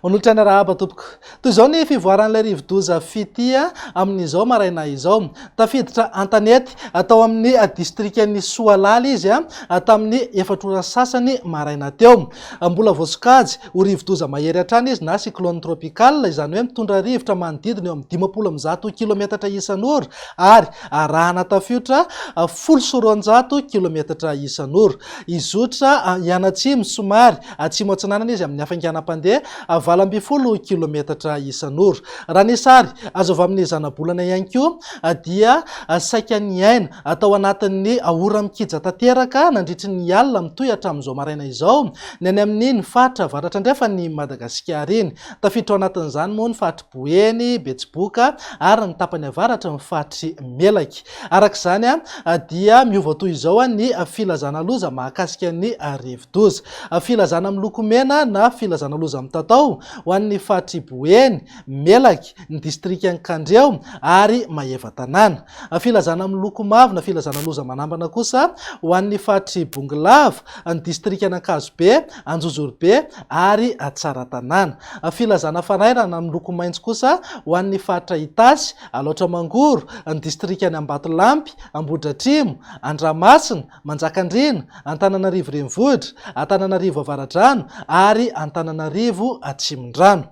Manolotra ny arahaba tompoko. Toy izao ny fivoaran'ilay rivo-doza fitia amin'izao maraina izao. Tafiditra antanety atao amin'ny distrikan'ny Soalala izy tamin'ny 4 ora sasany maraina teo. Mbola voasokajy ho rivo-doza mahery hatrany izy na cyclone tropical, izany hoe mitondra rivotra manodidina eo amin'ny 510 kilometatra isan'ora ary arahana tafiotra 100 kilometatra isan'ora. Izotra hianatsimo somary atsimo atsinanana izy amin'ny hafainganam-pandeha 20 kilometatra isan'ora. Raha ny sary azo avy amin'ny zana-bolana ihany koa dia saika ny aina atao anatin'ny ora mikija tanteraka nandritry ny alina mitohy hatramin'izao maraina izao ny any amin'ny faritra avaratra andrefa ny Madagasikara iny. Tafiditra ao anatin'izany moa ny faritry Boeny, Betsiboka ary ny tapany avaratra ny faritry Melaky. Arak'izany dia miova toy izao ny filazana loza mahakasika ny rivo-doza. Filazana miloko mena na filazana loza mitatao ho an'ny faritry Boeny, Melaky, ny distrikan'ny Kandreo ary Maheva-Tanàna. Filazana miloko mavo na filazana loza manambana kosa ho an'ny faritry Bongolava, ny distrikan'ny Ankazobe, Anjozorobe ary Tsaratanàna. Filazana fanairana miloko maitso kosa ho an'ny faritra Itasy, Alaotramangoro, ny distrikan'ny Ambatolampy, Ambohidratrimo, Andramasina, Manjakandriana, Antananarivo renivohitra, Antananarivo avaradrano ary Antananarivo atsimondrano.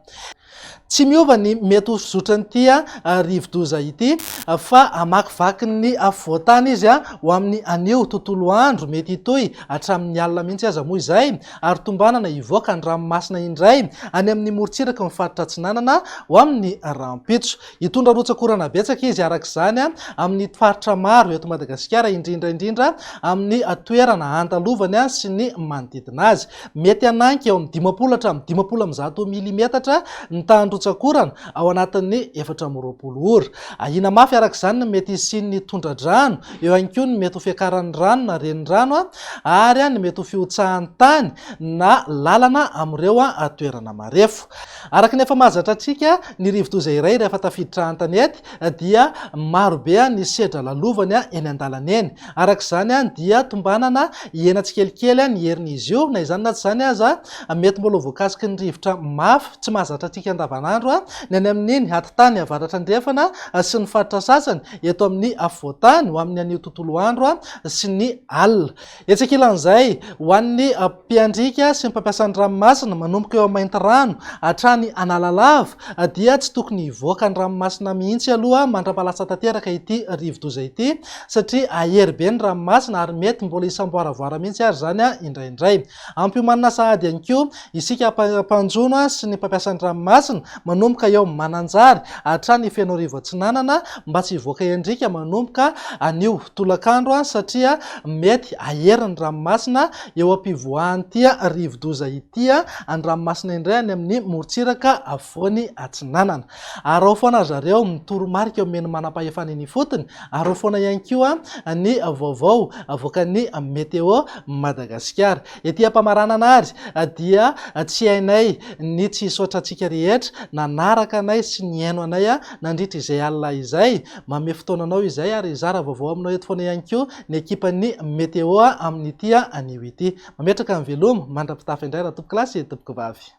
Tsy miova ny mety hozotran'ity rivo-doza ity fa amakivaky ny voatany izy ho amin'ny anio tontolo andro mety hitohy hatramin'ny alina mihitsy aza moa izay ary tombanana hivoaka ny ranomasina indray any amin'ny morotsiraka ny faritra Atsinanana ho amin'ny Rampitso. Hitondra rotsakorana betsaka izy arak'izany amin'ny faritra maro eto Madagasikara indrindra amin'ny toerana andalovany sy ny manodidina azy. Mety hananky eo amin'ny 20 hatramin'ny 20 milimetatra ny tsakorana ao anatin'ny 420 ora. Ahina mafy arak'izany ny mety isin'ny tondra-drano, eo ihany koa ny mety ho fiakaran'ny rano na renin-drano ary ny mety ho fiotsahan'ny tany na lalana amin'ireo toerana marefo. Araka ny efa mahazatra antsika ny rivo-doza iray rehefa tafiditra antanety dia marobe ny sedra lalovany eny an-dalana eny. Arak'izany dia tombanana hena tsikelikely ny herin'izy io, na izany na tsy izany aza mety mbola voakasiky ny rivotra mafy tsy mahazatra antsika andavanandro ny any amin'iny atitany avaratra andrefana sy ny faritra sasany eto amin'ny afovoantany ho amin'ny anio tontolo andro sy ny alina. Etsekilan'izay ho an'ny mpiandrika sy ny mpampiasa ny ranomasina manomboka eo mainty rano hatrany Analalava dia tsy tokony hivoaka ny ranomasina mihitsy aloha mandra-palasa tanteraka ity rivo-doza ity satria ahery be ny ranomasina ary mety mbola isamboaravoara mihitsy ary zany indraindray. Ampiomanana sahady ihany koa isika mpanjono sy ny mpampiasa ny ranomasina manomboka eo Mananjary hatrany Fenorivo Atsinanana mba tsy hivoaka endrika manomboka anio tolakandro satria mety ahery ny ranomasina eo ampivoahan'ity rivo-doza ity ny ranomasina indray any amin'ny morotsiraka afovoany Atsinanana. Arao foana zareo mitoromarika eo amin'ny manam-pahefana ny fotony, arao foana ihany koa ny vaovao avoakan'ny meteo Madagasikara. Ety ampamaranana ary dia tsy hainay ny tsy hisaotra antsika rehetra nanaraka anay sy ny haino anay nandritra izay alina izay. Manome fotoananao izay ary izara vaovao aminao eto foana ihany koa ny ekipan'ny meteo amin'ity anio ity. Mametraka ny velomo mandrapitafa indray raha tompoko lasy tompoko vavy.